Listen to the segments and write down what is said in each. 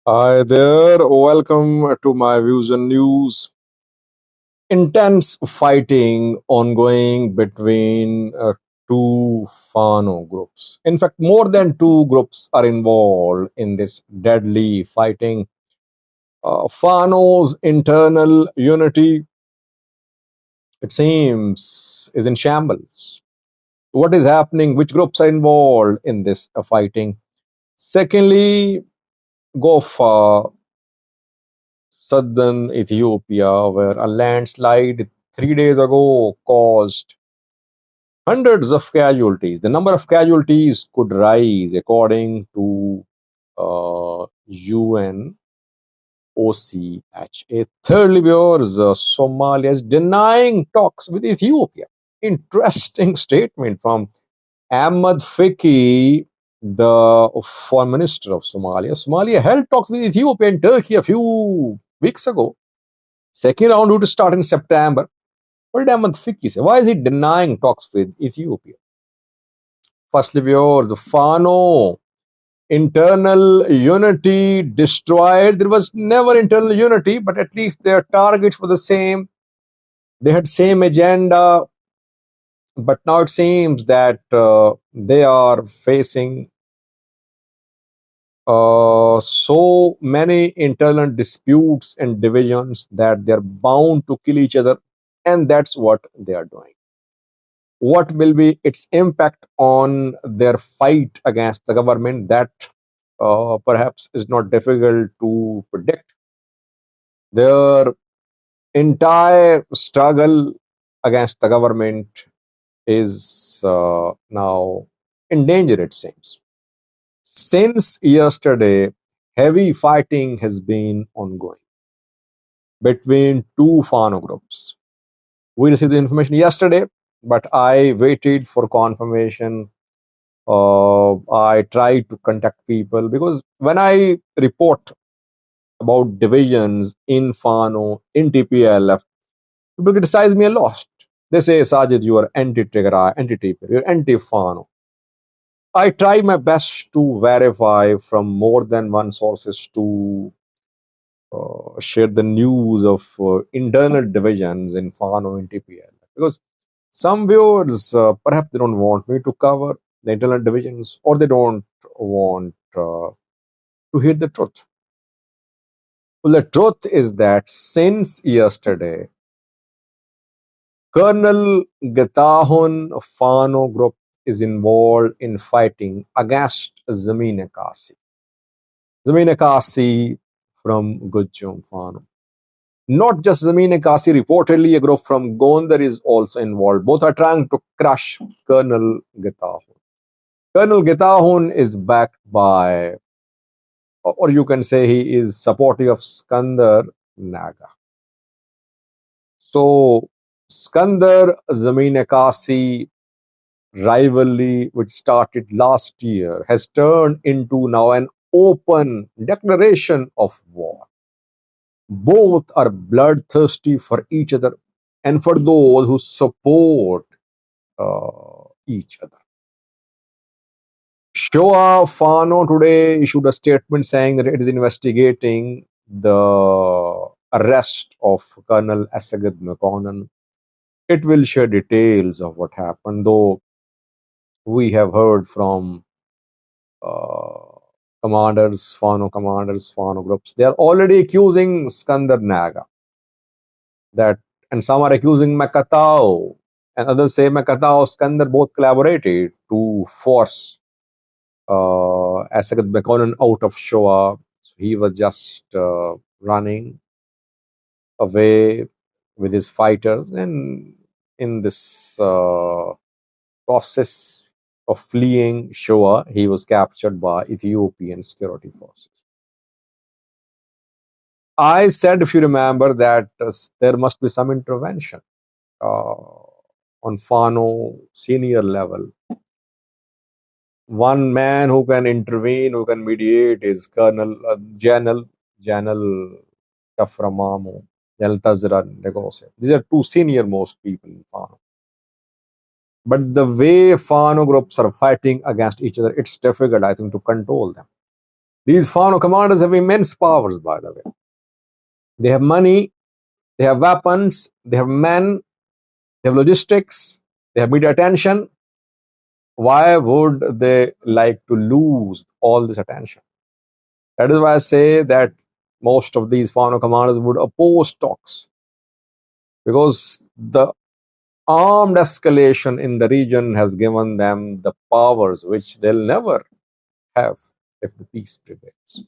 Hi there, welcome to my views and news. Intense fighting ongoing between two Fano groups. In fact, more than two groups are involved in this deadly fighting. Fano's internal unity, it seems, is in shambles. What is happening? Which groups are involved in this fighting? Secondly, Gofa, southern Ethiopia, where a landslide 3 days ago caused hundreds of casualties. The number of casualties could rise, according to UN OCHA. Thirdly, viewers, Somalia is denying talks with Ethiopia. Interesting statement from Ahmad Fiki, the foreign minister of Somalia. Somalia held talks with Ethiopia and Turkey a few weeks ago. Second round due to start in September. What did Ahmad Fiki say? Why is he denying talks with Ethiopia? Firstly, viewers, Fano, internal unity destroyed. There was never internal unity, but at least their targets were the same. They had same agenda, but now it seems that they are facing so many internal disputes and divisions that they're bound to kill each other, and that's what they are doing. What will be its impact on their fight against the government? That perhaps is not difficult to predict. Their entire struggle against the government is now in danger, it seems. Since yesterday, heavy fighting has been ongoing between two Fano groups. We received the information yesterday, but I waited for confirmation. I try to contact people because when I report about divisions in Fano, in TPLF, people criticize me a lot. They say, Sajid, you are anti-Tigray, anti-TP, you're anti-Fano. I try my best to verify from more than one sources to share the news of internal divisions in Fano and TPLF. Because some viewers, perhaps they don't want me to cover the internal divisions, or they don't want to hear the truth. Well, the truth is that since yesterday, Colonel Getahun Fano group is involved in fighting against Zamine Kasi. Zamine Kasi from Gujjum Fano. Not just Zamine Kasi, reportedly a group from Gondar is also involved. Both are trying to crush Colonel Getahun. Colonel Getahun is backed by, or you can say he is supportive of Skandar Naga. So, Skandar Zamine Kasi rivalry, which started last year, has turned into now an open declaration of war. Both are bloodthirsty for each other and for those who support each other. Shoa Fano today issued a statement saying that it is investigating the arrest of Colonel Asagad McConnell. It will share details of what happened, though we have heard from commanders, Fano groups. They are already accusing Skandar Naga that, and some are accusing Makatao, and others say Makatao, Skandar both collaborated to force Asagad Bekonen out of Shoa. So he was just running away with his fighters, and in this process of fleeing Shoa, he was captured by Ethiopian security forces. I said, if you remember, that there must be some intervention on Fano senior level. One man who can intervene, who can mediate, is Colonel Janal Taframamu, Janal Tazran Negose. These are two senior most people in Fano. But the way Fano groups are fighting against each other, it's difficult, I think, to control them. These Fano commanders have immense powers, by the way. They have money, they have weapons, they have men, they have logistics, they have media attention. Why would they like to lose all this attention? That is why I say that most of these Fano commanders would oppose talks, because the armed escalation in the region has given them the powers which they'll never have if the peace prevails.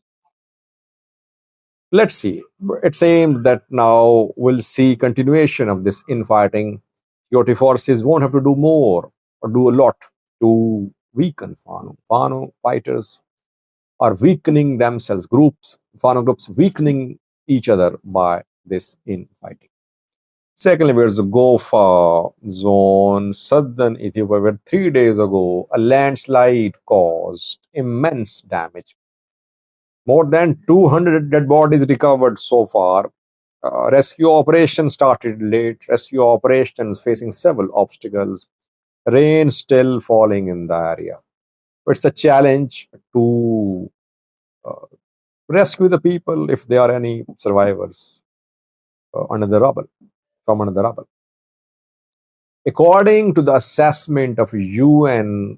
Let's see. It's aimed that now we'll see continuation of this infighting. Security forces won't have to do more or do a lot to weaken Fano. Fano fighters are weakening themselves, Fano groups weakening each other by this infighting. Secondly, there's the Gofa zone, southern Ethiopia, where 3 days ago a landslide caused immense damage. More than 200 dead bodies recovered so far. Rescue operations started late. Rescue operations facing several obstacles. Rain still falling in the area. It's a challenge to uh, rescue the people if there are any survivors under the rubble, from under the rubble. According to the assessment of UNOCHA,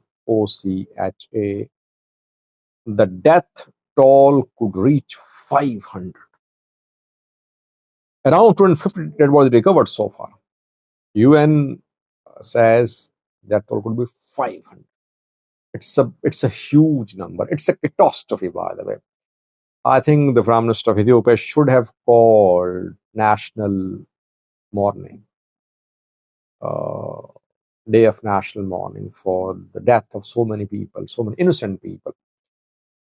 the death toll could reach 500. Around 250 dead bodies recovered so far. UN says that toll could be 500. It's a huge number. It's a catastrophe, by the way. I think the Prime Minister of Ethiopia should have called national mourning, uh, day of national mourning for the death of so many people, so many innocent people.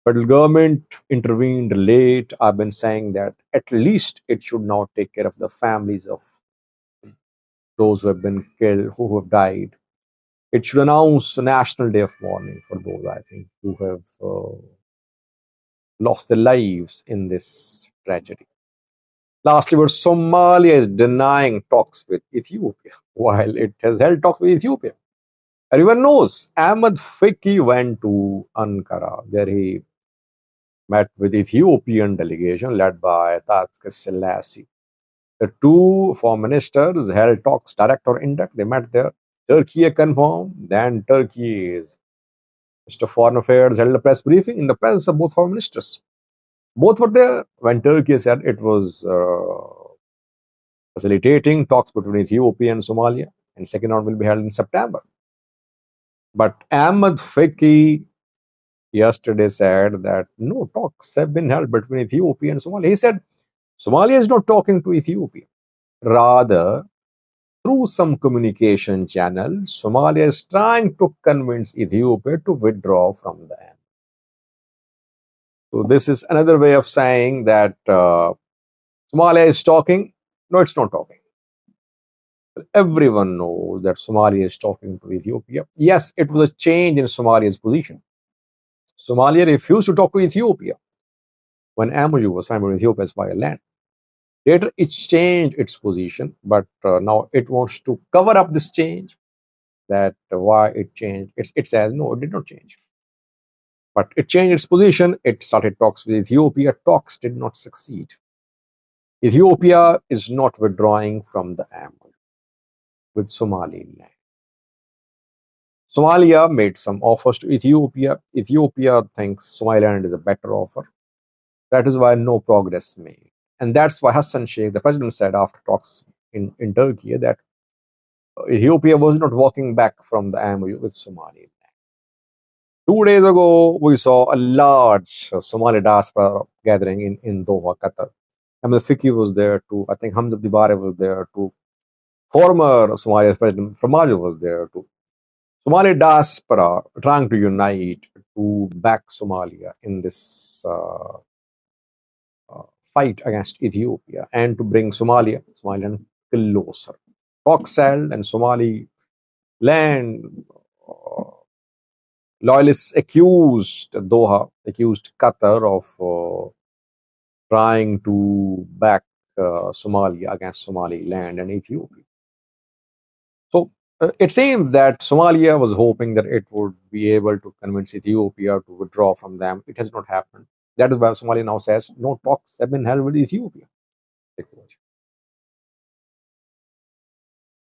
But the government intervened late. I've been saying that at least it should now take care of the families of those who have been killed, who have died. It should announce a national day of mourning for those, I think, who have lost their lives in this tragedy. Lastly, where Somalia is denying talks with Ethiopia while it has held talks with Ethiopia. Everyone knows Ahmed Fiki went to Ankara. There he met with Ethiopian delegation led by Tatke Selassie. The two foreign ministers held talks direct or indirect. They met there. Turkey confirmed. Then Turkey's Minister of Foreign Affairs held a press briefing in the presence of both foreign ministers. Both were there when Turkey said it was facilitating talks between Ethiopia and Somalia, and second round will be held in September. But Ahmed Fiki yesterday said that no talks have been held between Ethiopia and Somalia. He said Somalia is not talking to Ethiopia. Rather, through some communication channels, Somalia is trying to convince Ethiopia to withdraw from the M. So this is another way of saying that Somalia is talking. No, it's not talking. Everyone knows that Somalia is talking to Ethiopia. Yes, it was a change in Somalia's position. Somalia refused to talk to Ethiopia when MOU was signed with Ethiopia via land. Later, it changed its position, but now it wants to cover up this change. That why it changed. It says no, it did not change. But it changed its position. It started talks with Ethiopia. Talks did not succeed. Ethiopia is not withdrawing from the MOU with Somaliland. Somalia made some offers to Ethiopia. Ethiopia thinks Somaliland is a better offer. That is why no progress made. And that's why Hassan Sheikh, the president, said after talks in Turkey that Ethiopia was not walking back from the MOU with Somaliland. 2 days ago, we saw a large Somali diaspora gathering in Doha, Qatar. Ahmed Fiki was there too. I think Hamza Dibare was there too. Former Somalia's president Farmajo was there too. Somali diaspora trying to unite to back Somalia in this fight against Ethiopia and to bring Somaliland closer. Talks held and Somali land loyalists accused Doha, accused Qatar of trying to back Somalia against Somaliland and Ethiopia. So it seemed that Somalia was hoping that it would be able to convince Ethiopia to withdraw from them. It has not happened. That is why Somalia now says no talks have been held with Ethiopia. Take a watch.